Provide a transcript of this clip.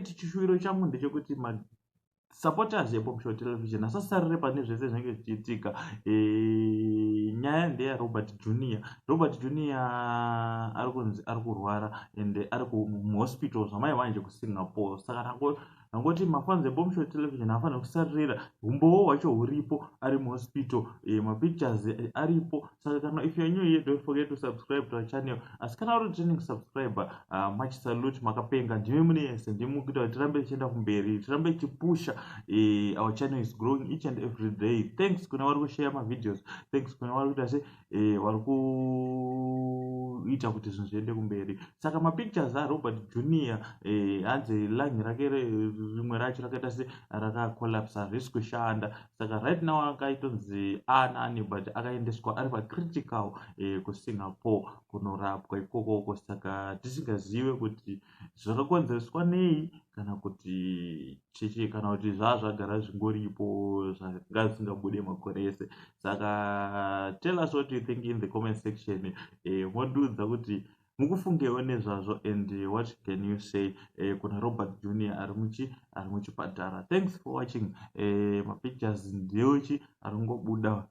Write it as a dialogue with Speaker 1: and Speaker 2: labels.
Speaker 1: tichishuwiro changu ndechekuti supporters yePopShow Television asasarire pane zvese zvinenge zvichiitika. Nyaya ndeya Robert Junior. Robert Junior ari kurwara ende ari kuhospital zvamai vanje kuSingapore. Saka nangoti mafans ePopShow Television hafanira kusaririra humbowo hwacho huripo ari muhospital, mapictures aripo. Saka kana if you are new here, don't forget to subscribe to our channel. Asi kana uri returning subscriber, much salute, makapenga, ndimi mune yese, ndimi kuita kuti tirambe tichienda kumberi, tirambe tichipusha. Our channel is growing each and every day. Thanks kuna vari kushare my videos. Thanks kuna vari kuita se vari kuita kuti zvinhu zviende kumberi. Saka mapictures aRobert Junior hanzi langi rake rimwe racho rakaita se rakacollapse, harisi kushanda. Saka right now akaitonzi anani but akaendeswa ari pacritical kuSingapore kunorapwa ikoko. Saka tisingazive kuti zvakakonzereswa nei kana kuti chichi kana kuti zvagara zvingoripo zvanga zvisingabude makore ese. Saka tell us what you think in the comment section. Modudza kuti mukufungewo nezvazvo and what can you say kuna Robert Junior ari muchipatara. Thanks for watching. Mapictures ndeochi ari kungobuda